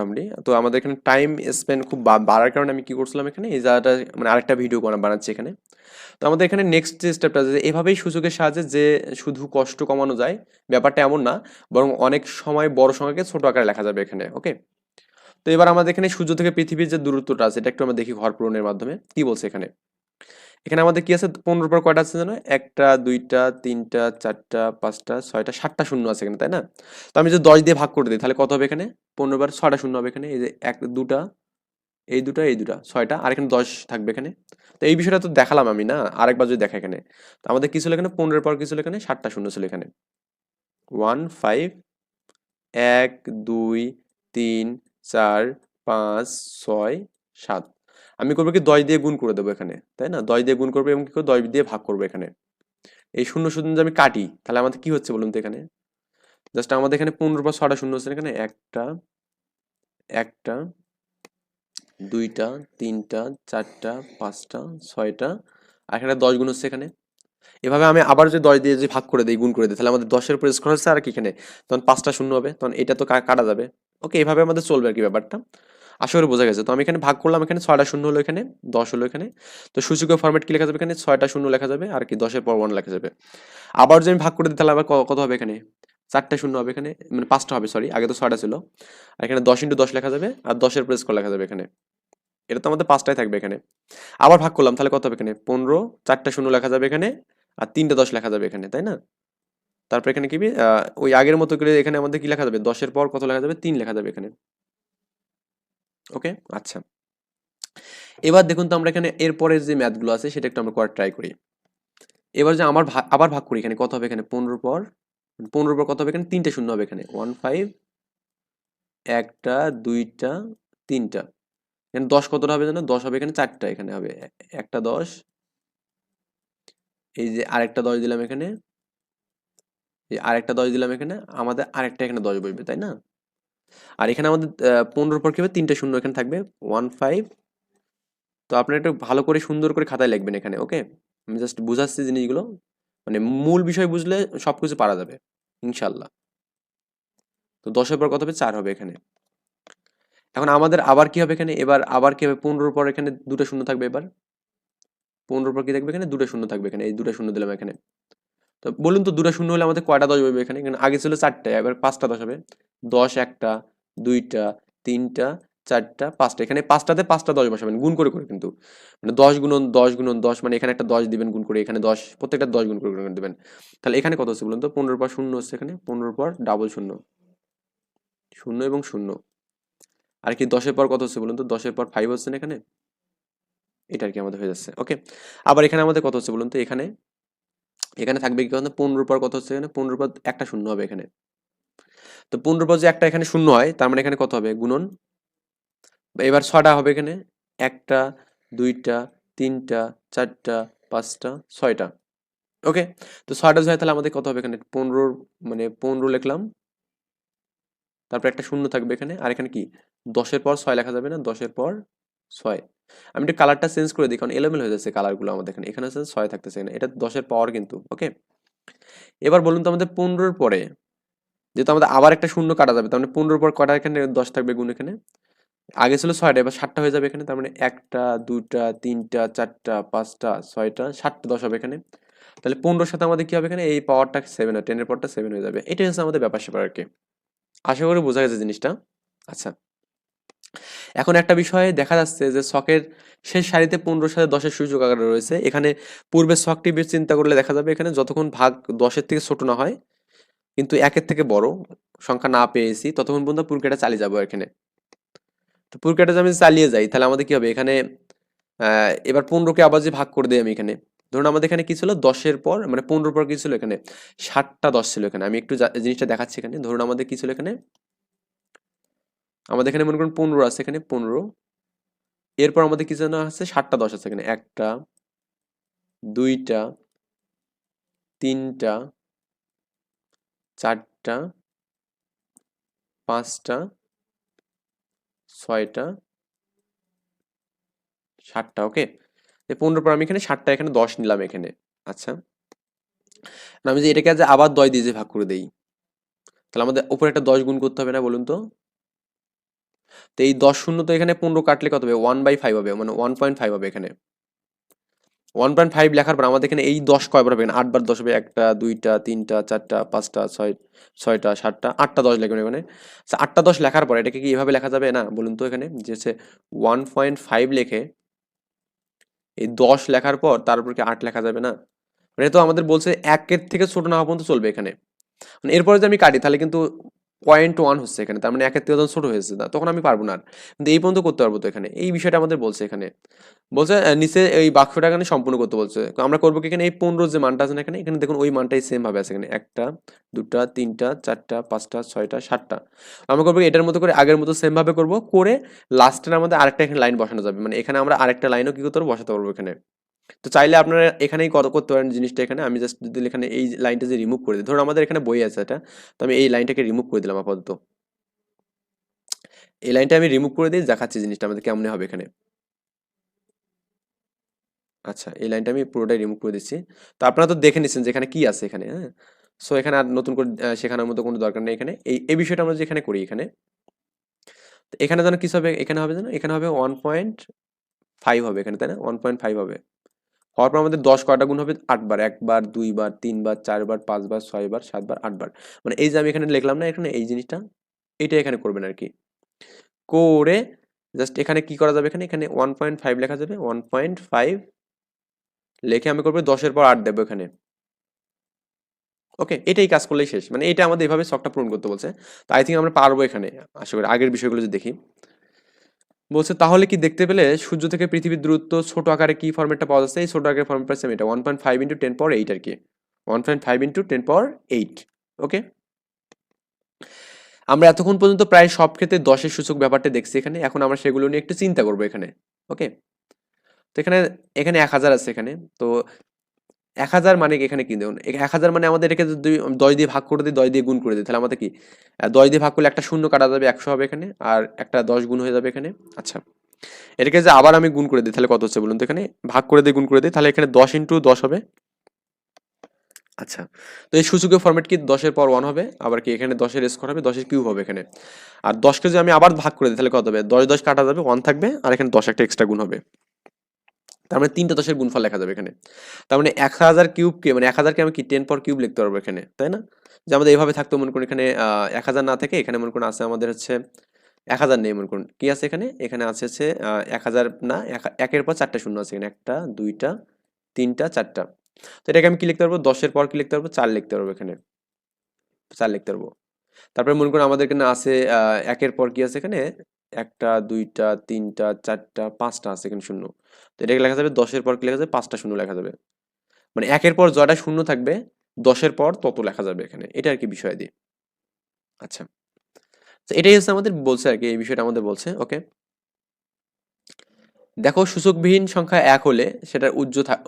মোটামুটি। তো আমাদের এখানে টাইম স্পেন্ড খুব বাড়ার কারণে আমি কি করছিলাম এখানে এই জায়গাটা মানে আরেকটা ভিডিও বানাচ্ছি এখানে। তো আমাদের এখানে নেক্সট যে স্টেপটা আছে এভাবেই সূচকের সাহায্যে যে শুধু কষ্ট কমানো যায় ব্যাপারটা এমন না, বরং অনেক সময় বড় সংখ্যাকে ছোট আকারে লেখা যাবে এখানে। ওকে, তো এবার আমাদের এখানে সূর্য থেকে পৃথিবীর যে দূরত্বটা আছে এটা একটু আমরা দেখি ঘর পূরণের মাধ্যমে কি বলছে এখানে। এখানে আমাদের কি আছে 15 পর কয়টা আছে জানো, একটা দুইটা তিনটা চারটা পাঁচটা ছয়টা সাতটা শূন্য আছে এখানে, তাই না? তো আমি যদি 10 দিয়ে ভাগ করে দিই তাহলে কত হবে এখানে, 15 বার 6টা শূন্য হবে এখানে, এই যে এক দুটা এই দুটা 6টা, আর এখানে 10 থাকবে এখানে। তো এই বিষয়টা তো দেখালাম আমি না, আরেকবার যদি দেখা এখানে, তো আমাদের কি ছিল এখানে 15 পর কি ছিল এখানে, 7টা শূন্য ছিল এখানে, 1 5 1 2 3 4 5 6 7। আমি করবো কি 10 দিয়ে গুণ করে দেবো এখানে, তাই না? 10 দিয়ে গুণ করবো এবং কি করবো 10 দিয়ে ভাগ করবো এখানে। এই শূন্য শূন্য যদি আমি কাটি তাহলে আমাদের কি হচ্ছে বলুন তো এখানে, জাস্ট আমাদের এখানে 15 পর 6টা শূন্য হচ্ছে এখানে, একটা একটা দুইটা তিনটা চারটা পাঁচটা ছয়টা, আর এখানে 10 গুণ হচ্ছে এখানে। এভাবে আমি আবার যদি 10 দিয়ে যদি ভাগ করে দিই গুণ করে দিই তাহলে আমাদের 10-এর উপর স্কোয়ার হচ্ছে আর কি এখানে, তখন 5টা শূন্য হবে, তখন এটা তো কাটা যাবে। ওকে, এভাবে আমাদের চলবে আর কি ব্যাপারটা। আশা করি বোঝা গেছে। তো আমি এখানে ভাগ করলাম, এখানে 6টা শূন্য হলো, এখানে 10 হলো এখানে। তো সূচকের ফরম্যাট কি লেখা যাবে এখানে, 6টা শূন্য লেখা যাবে আর কি 10-এর পর 1 লেখা যাবে। আবার যদি আমি ভাগ করে দিই তাহলে আবার কত হবে এখানে, 4টা শূন্য হবে এখানে, মানে 5টা হবে, সরি, আগে তো 6টা ছিল। আর এখানে 10 ইন্টু 10 লেখা যাবে আর 10-এর উপর স্কোয়ার লেখা যাবে এখানে। এটা তো আমাদের 5টাই থাকবে এখানে। আবার ভাগ করলাম তাহলে কত হবে এখানে, 15, 4টা শূন্য লেখা যাবে এখানে আর 3টে 10 লেখা যাবে এখানে, তাই না? তারপর এখানে কি ওই আগের মতো করে এখানে আমাদের কি লেখা যাবে, 10-এর পর কত লেখা যাবে, 3 লেখা যাবে এখানে। ওকে, আচ্ছা। এবার দেখুন তো আমরা এখানে এরপরের যে ম্যাথগুলো আছে সেটা একটু আমরা করার ট্রাই করি। এবার যে আবার ভাগ করি, এখানে কত হবে এখানে, 15 পর 15 পর কত হবে এখানে, 3টে শূন্য হবে এখানে, 1 5 একটা দুইটা তিনটা। এখানে 10 কতটা হবে জানো, 10 হবে এখানে 4টা, এখানে হবে একটা 10, এই যে আরেকটা 10 দিলাম এখানে, এই আরেকটা 10 দিলাম এখানে, আমাদের আরেকটা এখানে 10 বসবে, তাই না? আর এখানে আমাদের 15 পর কি হবে, 3টে শূন্য এখানে থাকবে, 1 5। তো আপনারা একটু ভালো করে সুন্দর করে খাতায় লিখবেন এখানে। ওকে, আমি জাস্ট বুঝাচ্ছি জিনিসগুলো, মানে মূল বিষয় বুঝলে সবকিছু পারা যাবে ইনশাল্লাহ। তো 10-এর পর কত হবে, 4 হবে এখানে। এখন আমাদের আবার কি হবে এখানে, এবার আবার কি হবে, 15 পর এখানে দুটো শূন্য থাকবে, এবার 15 পর কি থাকবে এখানে, দুটো শূন্য থাকবে এখানে, এই দুটো শূন্য দিলাম এখানে। তো বলুন তো দুটো শূন্য হলে আমাদের কয়টা 10 বসবে এখানে, এখানে আগে ছিল 4টা, এবার 5টা 10 হবে। 10 একটা দুইটা তিনটা চারটা পাঁচটা, এখানে 5টাতে 5টা 10 বসাবেন গুণ করে করে, কিন্তু মানে 10 গুণন 10 গুণন 10, মানে এখানে একটা 10 দিবেন গুণ করে, এখানে 10 প্রত্যেকটা 10 গুণ করে করে দিবেন। তাহলে এখানে কত হচ্ছে বলুন তো, 15 পর শূন্য হচ্ছে এখানে, 15 পর ডাবল শূন্য, শূন্য এবং শূন্য। আর কি 10-এর পর কত হচ্ছে বলুন তো, 10-এর পর 5 হচ্ছে না এখানে, এটা আর কি আমাদের হয়ে যাচ্ছে। ওকে, আবার এখানে আমাদের কত হচ্ছে বলুন তো, এখানে এখানে থাকবে কি, 15 পর কত হচ্ছে এখানে, 15 পর একটা শূন্য হবে এখানে। তো 15 পর যে একটা এখানে শূন্য হয় তার মানে এখানে কত হবে গুণন, এবার 6টা হবে এখানে, একটা দুইটা তিনটা চারটা পাঁচটা ছয়টা। ওকে, তো 6টা হয় তাহলে আমাদের কত হবে এখানে, 15, মানে 15 লিখলাম, তারপর একটা শূন্য থাকবে এখানে, আর এখানে কি 10-এর পর 6 লেখা যাবে না, 10-এর পর 6। আমি একটু কালারটা চেঞ্জ করে দিই কারণ এলোমেলো হয়ে যাচ্ছে কালারগুলো আমাদের এখানে, এখানে হচ্ছে 6 থাকতেছে এখানে, এটা 10-এর পাওয়ার কিন্তু। ওকে, এবার বলুন তো আমাদের 15-এর পরে যেহেতু আমাদের আবার একটা শূন্য কাটা যাবে, তার মানে 15-এর পর কটা এখানে 10 থাকবে গুণ, এখানে আগে ছিল 6টা, এবার 7টা হয়ে যাবে এখানে, তার মানে একটা দুইটা তিনটা চারটা পাঁচটা ছয়টা 7টা 10 হবে এখানে। তাহলে 15-এর সাথে আমাদের কি হবে এখানে, এই পাওয়ারটা 7 হয়, 10-এর পাওয়ারটা 7 হয়ে যাবে। এটাই হচ্ছে আমাদের ব্যাপার স্যাপার আর কি। আশা করি বোঝা গেছে জিনিসটা। আচ্ছা, এখন একটা বিষয় দেখা যাচ্ছে যে ছকের শেষ সারিতে 15-এর সাথে 10-এর সূচক আকার রয়েছে। এখানে পূর্বের ছকটি বেশ চিন্তা করলে দেখা যাবে এখানে যতক্ষণ ভাগ 10-এর থেকে ছোট না হয়, কিন্তু 1-এর থেকে বড় সংখ্যা না পেয়েছি ততক্ষণ পর্যন্ত প্রক্রিয়াটা চালিয়ে যাবো এখানে। তো প্রক্রিয়াটা যদি আমি চালিয়ে যাই তাহলে আমাদের কি হবে এখানে, এবার 15-কে আবার যে ভাগ করে দিই আমি এখানে, ধরুন আমাদের এখানে কি ছিল 10-এর পর, মানে 15-এর পর কি ছিল এখানে, 7টা 10 ছিল এখানে। আমি একটু জিনিসটা দেখাচ্ছি এখানে, ধরুন আমাদের কি ছিল এখানে, আমাদের এখানে মনে করুন 15 আছে এখানে, 15, এরপর আমাদের কি যেন আছে 7টা 10 আছে এখানে, একটা দুইটা তিনটা চারটা পাঁচটা ছয়টা 7টা। ওকে, 15 পর আমি এখানে 7টা এখানে 10 নিলাম এখানে। আচ্ছা, আমি যে এটাকে যে আবার 10 দিয়ে যে ভাগ করে দেই তাহলে আমাদের উপরে একটা 10 গুণ করতে হবে না বলুন তো। তো এই 10 শূন্য তো এখানে 15 কাটলে কত হবে, 1/5 হবে, মানে 1.5 হবে এখানে। 1.5 লেখার পর আমাদের এখানে এই 10 কয়বার হবে, এখানে 8 বার 10 হবে, 1টা 2টা 3টা 4টা 5টা 6টা 7টা 8টা 10 লিখবেন এখানে। আচ্ছা 8টা 10 লেখার পর এটাকে কি এভাবে লেখা যাবে না বলুন তো, এখানে যে হচ্ছে 1.5 লিখে এই 10 লেখার পর তার উপর কি 8 লেখা যাবে না? মানে তো আমাদের বলছে 1-এর থেকে ছোট না হওয়া পর্যন্ত চলবে এখানে। মানে এরপরে যদি আমি কাটি তাহলে কিন্তু 0.1 হচ্ছে এখানে, তার মানে 1-এর থেকে যখন ছোট হয়েছে না তখন আমি পারবো না আর। কিন্তু এই পর্যন্ত করতে পারবো তো এখানে, এই বিষয়টা আমাদের বলছে এখানে। বলছে নিচে এই বাক্সটা এখানে সম্পূর্ণ করতে বলছে। তো আমরা করবো কি, এখানে এই 15 যে মানটা আছে না এখানে, এখানে দেখুন ওই মানটাই সেম ভাবে আছে এখানে, 1টা 2টা 3টা 4টা 5টা 6টা 7টা। আমরা করবো কি, এটার মতো করে আগের মতো সেম ভাবে করবো, করে লাস্টের আমাদের আরেকটা এখানে লাইন বসানো যাবে, মানে এখানে আমরা আরেকটা লাইনও কি করতে পারবো, বসাতে পারবো এখানে। তো চাইলে আপনারা এখানেই কত করতে পারেন জিনিসটা, এখানে আমি জাস্ট যদি এখানে এই লাইনটা যে রিমুভ করে দিই, ধরুন আমাদের এখানে বই আছে এটা, তো আমি এই লাইনটাকে রিমুভ করে দিলাম আপাতত। এই লাইনটা আমি রিমুভ করে দিই, দেখাচ্ছি জিনিসটা আমাদের কেমন হবে এখানে। আচ্ছা এই লাইনটা আমি পুরোটাই রিমুভ করে দিচ্ছি। তো আপনারা তো দেখে নিচ্ছেন যে এখানে কি আছে এখানে, হ্যাঁ। সো এখানে আর নতুন করে শেখানোর মতো কোনো দরকার নেই এখানে। এই বিষয়টা আমরা যে এখানে করি এখানে, তো এখানে যেন কিছু হবে, এখানে হবে যেন, এখানে হবে 1.5 হবে এখানে, তাই না? 1.5 হবে। হওয়ার পর আমাদের 10 কয়টা গুণ হবে, 8 বার, 1 বার 2 বার 3 বার 4 বার 5 বার 6 বার 7 বার 8 বার। মানে এই যে আমি এখানে লিখলাম না এখানে এই জিনিসটা, এটা এখানে করবেন আর কি। করে জাস্ট এখানে কি করা যাবে, এখানে এখানে 1.5 লেখা যাবে, 1.5 লিখে আমি করবো 10-এর পর 8 দেবো এখানে। ওকে, এটাই কাজ করলেই শেষ, মানে এটা আমাদের এইভাবে শখটা পূরণ করতে বলছে। তো আই থিঙ্ক আমরা পারবো এখানে, আশা করি। আগের বিষয়গুলো যদি দেখি, বলছে তাহলে কি দেখতে পেলে সূর্য থেকে পৃথিবীর দূরত্ব ছোট আকারে কি ফরম্যাটটা পাওয়া যাচ্ছে, এই ছোট আকারের ফরম্যাট পাচ্ছি আমি এটা 1.5 ইন্টু 10 পাওয়ার 8 আর কি, 1.5 ইন্টু 10 পাওয়ার 8। ওকে, আমরা এতক্ষণ পর্যন্ত প্রায় সব ক্ষেত্রে 10-এর সূচক ব্যাপারটা দেখছি এখানে, এখন আমরা সেগুলো নিয়ে একটু চিন্তা করবো এখানে। ওকে, তো এখানে এখানে 1000 আছে এখানে, তো 1000 মানে কি এখানে কি দেখুন, 1000 মানে আমাদের এটাকে যদি 10 দিয়ে ভাগ করে দিই, 10 দিয়ে গুণ করে দিই, তাহলে আমাদের কি 10 দিয়ে ভাগ করলে একটা শূন্য কাটা যাবে, 100 হবে এখানে, আর একটা 10 গুণ হয়ে যাবে এখানে। আচ্ছা এটাকে যে আবার আমি গুণ করে দিই তাহলে কত হচ্ছে বলুন তো, এখানে ভাগ করে দিয়ে গুণ করে দিই, তাহলে এখানে 10 ইন্টু 10 হবে। আচ্ছা, তো এই সূচকের ফরম্যাট কি 10-এর পাওয়ার 1 হবে, আবার কি এখানে 10-এর স্কোয়ার হবে, 10-এর কিউব হবে এখানে। আর 10কে যদি আমি আবার ভাগ করে দিই তাহলে কত হবে, 10 10 কাটা যাবে, 1 থাকবে, আর এখানে 10 একটা এক্সট্রা গুণ হবে। তার মানে 3টা 10-এর গুণফল লেখা যাবে এখানে। তার মানে 1000 কিউবকে, মানে 1000কে আমি কি 10 পাওয়ার কিউব লিখতে পারবো এখানে, তাই না? যে আমাদের এইভাবে থাকতো, মনে করুন এখানে 1000 না থেকে এখানে মনে করুন আছে আমাদের হচ্ছে 1000 নেই, মনে করুন কি আছে এখানে, এখানে আছে হচ্ছে 1000 না, একের পর 4টা শূন্য আছে এখানে, 1টা 2টা 3টা 4টা। তো এটাকে আমি কি লিখতে পারবো, 10-এর পর কি লিখতে পারবো, 4 লিখতে পারবো এখানে, 4 লিখতে পারবো। তারপরে মনে করুন আমাদের এখানে আছে একের পর কি আছে এখানে, 1টা 2টা 3টা 4টা 5টা আছে এখানে শূন্য। তো এটাকে লেখা যাবে 10-এর পর কি লেখা যাবে, 5টা শূন্য লেখা যাবে। মানে একের পর জয়টা শূন্য থাকবে, 10-এর পর তত লেখা যাবে এখানে, এটা আর কি বিষয় দিয়ে। আচ্ছা, তো এটাই হচ্ছে আমাদের বলছে আর কি, এই বিষয়টা আমাদের বলছে। ওকে, দেখো সূচকবিহীন সংখ্যা 1 হলে সেটা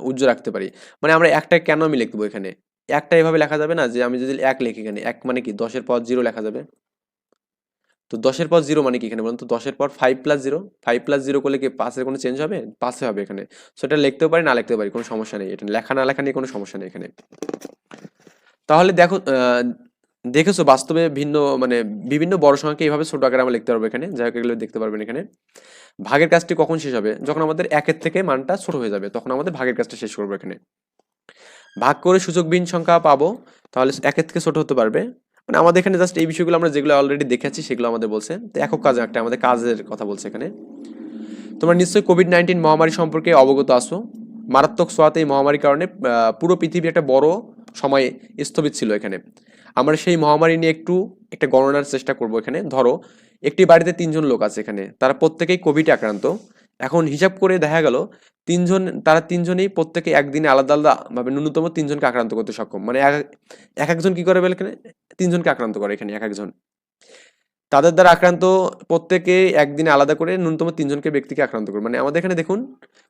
উজ্জ্ব রাখতে পারি। মানে আমরা একটা কেন আমি লিখবো এখানে, একটা এভাবে লেখা যাবে না, যে আমি যদি 1 লিখি এখানে, 1 মানে কি 10-এর পর 0 লেখা যাবে। তো 10-এর পর 0 মানে কি এখানে বলুন তো, 10-এর পর 5 প্লাস 0, 5 প্লাস 0 করলে কি 5-এর কোনো চেঞ্জ হবে, 5-এ হবে এখানে। সো এটা লিখতেও পারি না লিখতেও পারি, কোনো সমস্যা নেই, এটা লেখা না লেখা নিয়ে কোনো সমস্যা নেই এখানে। তাহলে দেখো দেখেছো বাস্তবে ভিন্ন, মানে বিভিন্ন বড় সংখ্যাকে এইভাবে ছোট আকারে আমরা লিখতে পারবো এখানে, যাই হোক এগুলো দেখতে পারবেন এখানে। ভাগের কাজটি কখন শেষ হবে, যখন আমাদের 1-এর থেকে মানটা ছোট হয়ে যাবে তখন আমাদের ভাগের কাজটা শেষ করবো এখানে। ভাগ করে সূচকবিহীন সংখ্যা পাবো, তাহলে 1-এর থেকে ছোট হতে পারবে। মানে আমাদের এখানে জাস্ট এই বিষয়গুলো আমরা যেগুলো অলরেডি দেখেছি সেগুলো আমাদের বলছে। তো একক কাজ একটা আমাদের কাজের কথা বলছে এখানে। তোমরা নিশ্চয়ই কোভিড-19 মহামারী সম্পর্কে অবগত আছো। মারাত্মক ছোঁয়াতে এই মহামারীর কারণে পুরো পৃথিবী একটা বড় সময় স্থবির ছিল এখানে। আমরা সেই মহামারী নিয়ে একটা গণনার চেষ্টা করব এখানে। ধরো একটি বাড়িতে 3জন লোক আছে এখানে, তারা প্রত্যেকেই কোভিডে আক্রান্ত। এখন হিসাব করে দেখা গেল তারা তিনজনেই প্রত্যেকে একদিনে আলাদা আলাদা ভাবে ন্যূনতম 3জনকে আক্রান্ত করতে সক্ষম। মানে এক একজন কি করে বলে এখানে, 3জনকে আক্রান্ত করে এখানে এক একজন। তাদের দ্বারা আক্রান্ত প্রত্যেকে একদিনে আলাদা করে ন্যূনতম 3জনকে ব্যক্তিকে আক্রান্ত করে। মানে আমাদের এখানে দেখুন,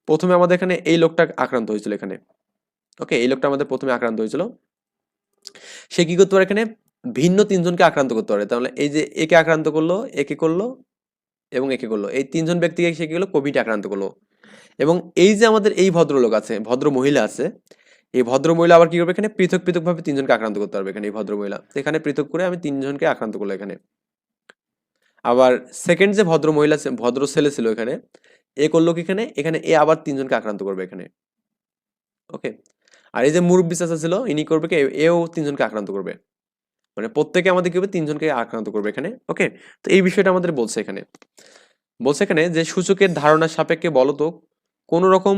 প্রথমে আমাদের এখানে এই লোকটা আক্রান্ত হয়েছিল এখানে। ওকে, এই লোকটা আমাদের প্রথমে আক্রান্ত হয়েছিল। সে কি করতে পারে এখানে, ভিন্ন 3জনকে আক্রান্ত করতে পারে। তাহলে এই যে একে আক্রান্ত করলো, একে করলো এবং একে করলো, এই 3জন ব্যক্তিকে সে কি করলো, কোভিড আক্রান্ত করলো। এবং এই যে আমাদের এই ভদ্রলোক আছে, ভদ্র মহিলা আছে, এই ভদ্র মহিলা আবার কি করবে এখানে, পৃথক পৃথক ভাবে 3জনকে আক্রান্ত করতে পারবে এখানে। এই ভদ্র মহিলা এখানে পৃথক করে আমি 3জনকে আক্রান্ত করলো এখানে। আবার সেকেন্ড যে ভদ্র মহিলা ভদ্র ছেলে ছিল এখানে, এ করলো কি এখানে, এখানে এ আবার তিনজনকে আক্রান্ত করবে এখানে। ওকে, আর এই যে মুরব্বি চাচা ছিল ইনি করবে কি, এও তিনজনকে আক্রান্ত করবে। মানে প্রত্যেকে আমাদের কি হবে, তিনজনকে আক্রান্ত করবে এখানে। ওকে, তো এই বিষয়টা আমাদের বলছে এখানে। বলছে এখানে যে সূচকের ধারণার সাপেক্ষে বলতো কোন রকম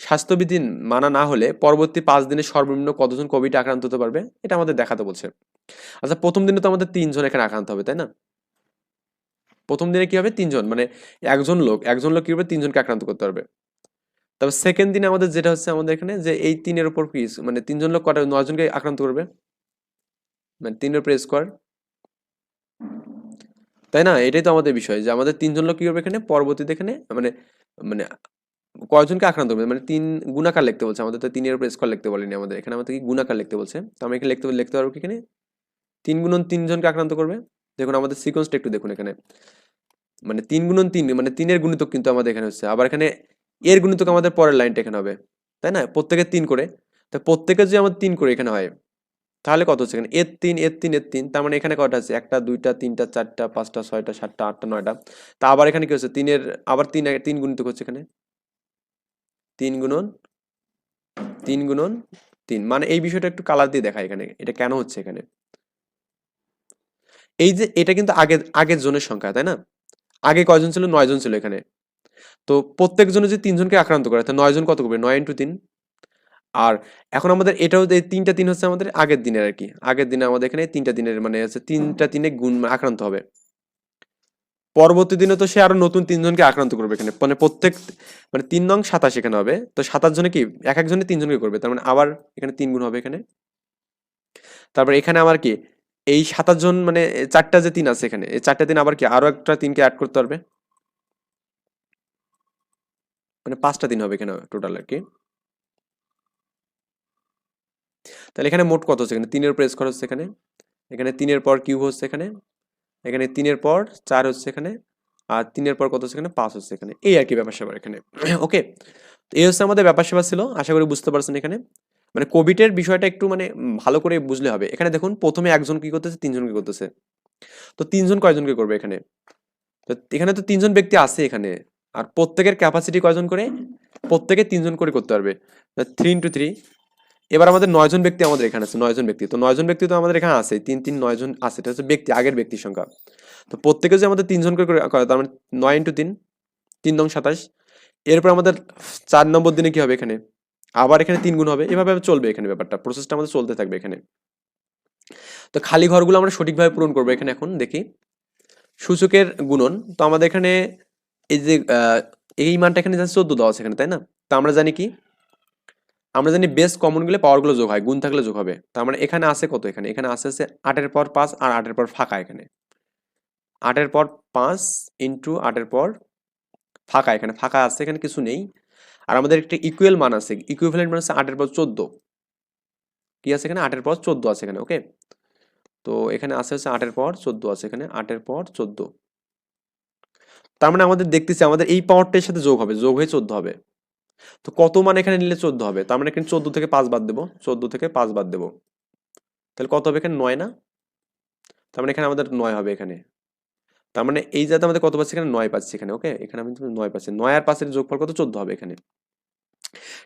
স্বাস্থ্যবিধি মানা না হলে পরবর্তী 5 দিনে সর্বনিম্ন কতজন কোভিড আক্রান্ত হতে পারবে, এটা আমাদের দেখাতে বলছে। আচ্ছা, প্রথম দিনে তো আমাদের 3জন এখানে আক্রান্ত হবে, তাই না? প্রথম দিনে কি হবে, 3জন, মানে একজন লোক কি হবে, 3জনকে আক্রান্ত করতে পারবে। তবে সেকেন্ড দিনে আমাদের যেটা হচ্ছে, আমাদের এখানে যে এই 3-এর উপর কি, মানে 3জন লোক কটা, 9জনকে আক্রান্ত করবে, মানে 3-এর উপর স্কোয়ার, তাই না? এটাই তো আমাদের বিষয়, যে আমাদের 3জন লোক কি করবে এখানে পরবর্তীতে এখানে, মানে মানে কয়জনকে আক্রান্ত করবে, মানে 3 গুণাকার লিখতে বলছে আমাদের, তো 3-এর উপর স্কোয়ার লিখতে বলেনি আমাদের, এখানে আমাদের কি গুণাকার লিখতে বলছে। তো আমরা এখানে লিখতে পারবো কি এখানে 3 গুণন 3 জনকে আক্রান্ত করবে। দেখুন আমাদের সিকোয়েন্সটা একটু দেখুন এখানে, মানে 3 গুণন 3, মানে 3-এর গুণিতক কিন্তু আমাদের এখানে হচ্ছে, আবার এখানে এর গুণিতক আমাদের পরের লাইনটা এখানে হবে, তাই না? প্রত্যেকের 3 করে, তো প্রত্যেকের যদি আমাদের 3 করে এখানে হয়, তাহলে কত হচ্ছে এখানে, এর 3 তার মানে এখানে কয়টা আছে, একটা দুইটা তিনটা চারটা পাঁচটা ছয়টা সাতটা আটটা নয়টা। তা আবার এখানে কি হচ্ছে, আবার তিন গুণিতক হচ্ছে এখানে, 3 গুণন 3 মানে এই বিষয়টা একটু কালার দিয়ে দেখা এখানে, এটা কেন হচ্ছে এখানে। এই যে এটা কিন্তু আগের জনের সংখ্যা, তাই না? আগে কয়জন ছিল, 9জন ছিল এখানে। তো প্রত্যেক জনে যদি 3জনকে আক্রান্ত করে, তো 9জন কত করবে, 9 × 3। আর এখন আমাদের এটাও, এই 3টা 3 হচ্ছে আমাদের আগের দিনের আর কি, আগের দিনে আমাদের এখানে 3টা দিনের মানে হচ্ছে 3টা 3-এ গুণ আক্রান্ত হবে। পরবর্তী দিনে তো সে আরো নতুন 3জনকে আক্রান্ত করবে এখানে, মানে প্রত্যেক, মানে 3 নং 27 এখানে হবে, তো 27 জনে কি এক একজনে 3জনকে করবে, তার মানে আবার এখানে 3 গুণ হবে এখানে। তারপর এখানে আবার কি, এই 27 জন মানে চারটা যে 3 আছে এখানে, এই চারটা 3 আবার কি আরো একটা 3কে অ্যাড করতে পারবে, মানে 5টা 3 হবে এখানে টোটাল আর কি। তাহলে এখানে মোট কত হচ্ছে, এখানে 3-এর উপর স্কোয়ার হচ্ছে এখানে, এখানে 3-এর পর কিউব হচ্ছে এখানে, এখানে 3-এর পর 4 হচ্ছে এখানে, আর 3-এর পর কত হচ্ছে এখানে, 5 হচ্ছে এখানে। এই আর কি ব্যাপার স্যাপার এখানে। ওকে, তো এই হচ্ছে আমাদের ব্যাপার স্যাপার ছিল, আশা করি বুঝতে পারছেন এখানে। মানে কোভিডের বিষয়টা একটু মানে ভালো করে বুঝলে হবে। এখানে দেখুন প্রথমে একজন কি করতেছে, 3জন কি করতেছে, তো 3জন কয়জনকে করবে এখানে, তো এখানে তো 3জন ব্যক্তি আছে এখানে, আর প্রত্যেকের ক্যাপাসিটি কয়জন করে, প্রত্যেকে 3জন করে করতে পারবে, 3 × 3। এবার আমাদের 9জন ব্যক্তি আমাদের এখানে আছে, 9জন ব্যক্তি, তো 9জন ব্যক্তি তো আমাদের এখানে আছে, 3 3 9জন আছে, এটা হচ্ছে ব্যক্তি, আগের ব্যক্তির সংখ্যা। তো প্রত্যেকে যে আমাদের 3জন করে করে, তার মানে 9 × 3, 3 নং 27। এরপর আমাদের 4 নম্বর দিনে কি হবে এখানে, আবার এখানে 3 গুণ হবে, এভাবে চলবে এখানে, ব্যাপারটা প্রসেসটা আমাদের চলতে থাকবে এখানে। তো খালি ঘরগুলো আমরা সঠিকভাবে পূরণ করবো এখানে। এখন দেখি সূচকের গুণন, তো আমাদের এখানে এই যে এই মানটা এখানে 14 দেওয়া আছে এখানে, তাই না? তো আমরা জানি কি, আমরা জানি বেস কমন গেলে পাওয়ার গুলো যোগ হয়, গুণ থাকলে যোগ হবে। তার মানে এখানে আছে কত, এখানে এখানে আছে 8-এর পর 5 আর 8-এর পর ফাঁকা, এখানে 8-এর পর 5 ইন্টু 8-এর পর ফাঁকা, এখানে ফাঁকা আছে, এখানে কিছু নেই। আর আমাদের একটা ইকুয়াল মান আছে, ইকুইভ্যালেন্ট মান আছে 8-এর পর 14, কি আছে এখানে, 8-এর পর 14 আছে এখানে। ওকে, তো এখানে আছে হচ্ছে 8-এর পর 14 আছে এখানে, 8-এর পর 14। তার মানে আমাদের দেখতেছি আমাদের এই পাওয়ারটার সাথে যোগ হবে, যোগ হয়ে 14 হবে। তো কত মান এখানে নিলে 14 হবে, তার মানে এখানে 14 থেকে 5 বাদ দেবো, 14 থেকে 5 বাদ দেবো, তাহলে কত হবে এখানে, 9 না? তার মানে এখানে আমাদের 9 হবে এখানে। তার মানে এই যাতে আমাদের কত পাচ্ছি এখানে, 9 পাচ্ছি এখানে। ওকে, এখানে আমি 9 পাচ্ছি, 9 আর 5-এর যোগফল কত, 14 হবে এখানে।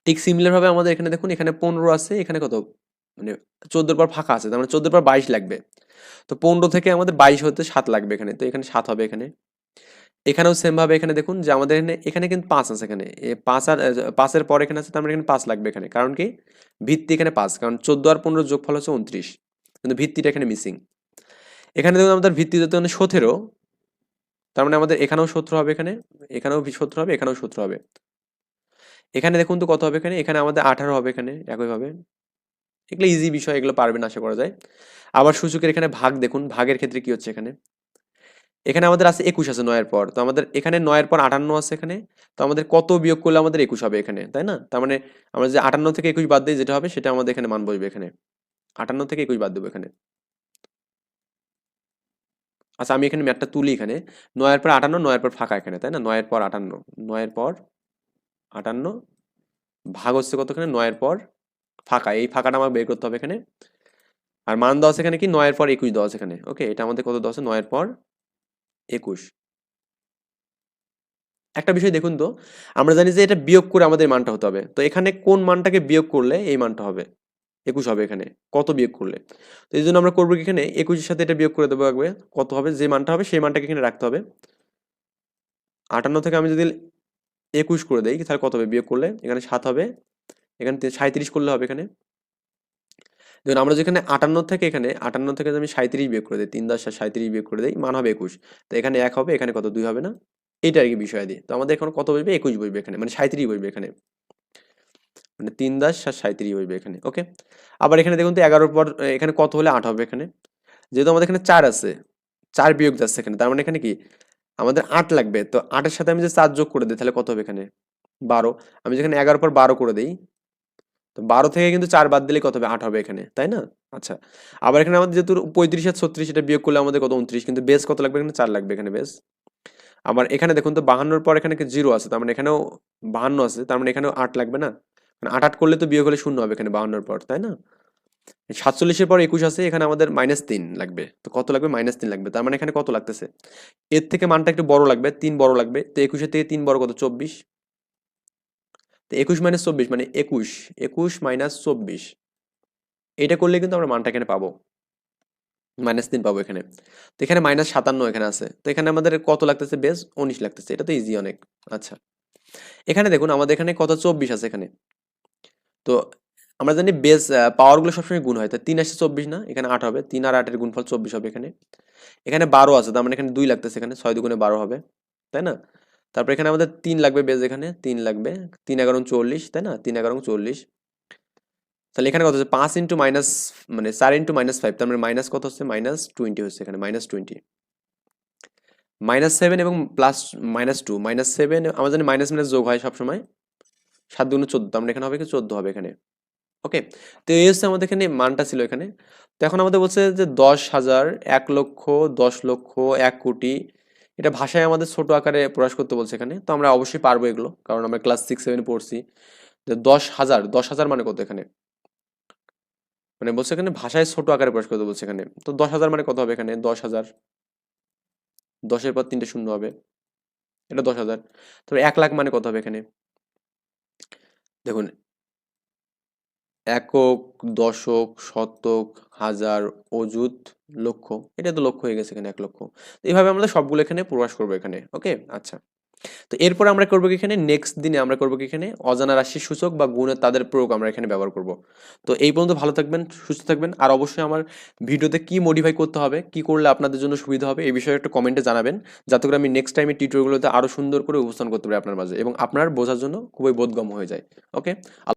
ঠিক সিমিলার ভাবে আমাদের এখানে দেখুন, এখানে 15 আছে, এখানে কত, মানে 14-এর পর ফাঁকা আছে, তার মানে 14-এর পর 22 লাগবে। তো 15 থেকে আমাদের 22 হতে 7 লাগবে এখানে, তো এখানে 7 হবে এখানে। এখানেও সেম ভাবে এখানে দেখুন যে আমাদের এখানে এখানে কিন্তু 5 আছে এখানে, 5 আর 5-এর পর এখানে আছে, তার মানে এখানে 5 লাগবে এখানে, কারণ কি, ভিত্তি এখানে 5, কারণ 14 আর 15 যোগফল হচ্ছে 29, কিন্তু ভিত্তিটা এখানে মিসিং। এখানে দেখুন আমাদের ভিত্তি যেতে মানে 17, তার মানে আমাদের এখানেও 17 হবে এখানে, এখানেও 17 হবে, এখানেও 17 হবে। এখানে দেখুন তো কত হবে এখানে, এখানে আমাদের 18 হবে এখানে একইভাবে। এগুলো ইজি বিষয়, এগুলো পারবেন আশা করা যায়। আবার সূচকের এখানে ভাগ দেখুন, ভাগের ক্ষেত্রে কি হচ্ছে এখানে, এখানে আমাদের আছে 21 আছে 9-এর পর, তো আমাদের এখানে 9-এর পর 58 আছে এখানে, তো আমাদের কত বিয়োগ করলে আমাদের 21 হবে এখানে, তাই না? তার মানে আমরা যে 58 থেকে 21 বাদ দিই যেটা হবে সেটা আমাদের এখানে মান বসবে এখানে, 58 থেকে 21 বাদ দেবো এখানে। আচ্ছা, আমি এখানে ম্যাথটা তুলি এখানে, 9-এর পর 58, 9-এর পর ফাঁকা এখানে, তাই না? 9-এর পর 58, 9-এর পর 58 ভাগ হচ্ছে কত এখানে, 9-এর পর ফাঁকা, এই ফাঁকাটা আমার বের করতে হবে এখানে। আর মান দেওয়া আছে এখানে কি, 9-এর পর 21 দেওয়া আছে এখানে। ওকে, এটা আমাদের কত দেওয়া আছে, 9-এর পর 21। একটা বিষয় দেখুন তো, আমরা জানি যে এটা বিয়োগ করে আমাদের মানটা হতে হবে, তো এখানে কোন মানটাকে বিয়োগ করলে এই মানটা হবে? 21 হবে এখানে, কত বিয়োগ করলে? তো এই জন্য আমরা করবো কি, এখানে 21-এর সাথে এটা বিয়োগ করে দেবো একবার, কত হবে, যে মানটা হবে সেই মানটাকে এখানে রাখতে হবে। 58 থেকে আমি যদি 21 করে দেই তাহলে কত হবে বিয়োগ করলে? এখানে 7 হবে, এখানে 37 করলে হবে এখানে। দেখুন আমরা যেখানে 58 থেকে যদি আমি 37 বিয়োগ করে দিই, 3×10 = 37 বিয়োগ করে দিই, মান হবে 21। তো এখানে 1 হবে, এখানে কত 2 হবে না? এইটা আর কি বিষয় দিয়ে। তো আমাদের এখন কত বসবে? 21 বসবে এখানে, মানে 37 বসবে এখানে, মানে 3×37 বসবে এখানে। ওকে, আবার এখানে দেখুন তো 11-র পর এখানে কত হলে 8 হবে এখানে? যেহেতু আমাদের এখানে 4 আছে, 4 বিয়োগ যাচ্ছে এখানে, তার মানে এখানে কি আমাদের 8 লাগবে। তো 8-এর সাথে আমি যে 4 যোগ করে দিই তাহলে কত হবে এখানে? 12। আমি যেখানে 11-র পর 12 করে দিই, তো 12 থেকে কিন্তু 4 বাদ দিলে কত হবে? 8 হবে এখানে, তাই না? আচ্ছা, আবার এখানে আমাদের যেহেতু 35 আর 36 এটা বিয়োগ করলে আমাদের কত? 29, কিন্তু বেস কত লাগবে এখানে? 4 লাগবে এখানে বেস। আবার এখানে দেখুন তো 52-র পর এখানে 0 আছে, তার মানে এখানেও 52 আছে, তার মানে এখানেও 8 লাগবে না? মানে 8 করলে তো বিয়োগ হলে 0 হবে এখানে 52-র পর, তাই না? 47-এর পর 21 আছে, এখানে আমাদের -3 লাগবে। তো কত লাগবে? -3 লাগবে। তার মানে এখানে কত লাগতেছে? এর থেকে মানটা একটু বড় লাগবে, 3 বড় লাগবে। তো 21-এর থেকে 3 বড় কত? 24। তো 21 - 24 মানে 21, 21 - 24, এটা করলে কিন্তু আমরা মানটা এখানে পাবো, -3 পাবো এখানে। তো এখানে -57 এখানে আছে, তো এখানে আমাদের কত লাগতেছে? বেস 19 লাগতেছে, এটা তো ইজি অনেক। আচ্ছা, এখানে দেখুন আমাদের এখানে কত? 24 আছে এখানে। তো আমরা জানি বেস পাওয়ার গুলো সবসময় গুণ হয়, তো 3 × 24 না, এখানে 8 হবে, 3 আর 8-এর গুণফল 24 হবে এখানে। এখানে 12 আছে, তার মানে এখানে 2 লাগতেছে, এখানে 6 2 12 হবে, তাই না? তারপর এখানে আমাদের 3 লাগবে বেস, এখানে 3 লাগবে, 3 11 40, তাই না? 3 11 40, তাহলে এখানে কত হচ্ছে? 5 ইন্টু মাইনাস, মানে 4 ইন্টু -5, তার মানে মাইনাস কত হচ্ছে? -20 হচ্ছে এখানে, -20। -7 এবং +-2, -7 আমরা জানি মাইনাস মাইনাস যোগ হয় সবসময়, 7 দুগুণে 14, তার মানে এখানে হবে কি? 14 হবে এখানে। ওকে, তো এই হচ্ছে আমাদের এখানে মানটা ছিল এখানে। তো এখন আমাদের বলছে যে 10,000, 1,00,000, 10,00,000, 1,00,00,000, এটা ভাষায় আমাদের ছোট আকারে প্রকাশ করতে বলছে এখানে। তো আমরা অবশ্যই পারবো এগুলো, কারণ আমরা ক্লাস 6-7 পড়ছি। যে 10,000, 10,000 মানে কত এখানে? মানে বলছে এখানে ভাষায় ছোট আকারে প্রকাশ করতে বলছে এখানে। তো 10,000 মানে কত হবে এখানে? 10,000, 10-এর পর 3টে শূন্য হবে, এটা 10,000। তবে 1,00,000 মানে কত হবে এখানে? দেখুন, একক, দশক, শতক, হাজার, অযুত, লক্ষ, এটা তো লক্ষ হয়ে গেছে এখানে 1,00,000। এইভাবে আমরা সবগুলো এখানে প্রকাশ করবো এখানে। ওকে, আচ্ছা, তো এরপর আমরা করবো কি এখানে, নেক্সট দিনে আমরা করবো কি এখানে অজানা রাশির সূচক বা গুণের তাদের প্রয়োগ আমরা এখানে ব্যবহার করব। তো এই পর্যন্ত ভালো থাকবেন, সুস্থ থাকবেন, আর অবশ্যই আমার ভিডিওতে কি মডিফাই করতে হবে, কি করলে আপনাদের জন্য সুবিধা হবে এই বিষয়ে একটা কমেন্টে জানাবেন, যাতে করে আমি নেক্সট টাইমে টিউটোরিয়ালগুলোতে আরো সুন্দর করে উপস্থাপন করতে পারি আপনার মাঝে, এবং আপনার বোঝার জন্য খুবই বোধগম্য হয়ে যায়। ওকে।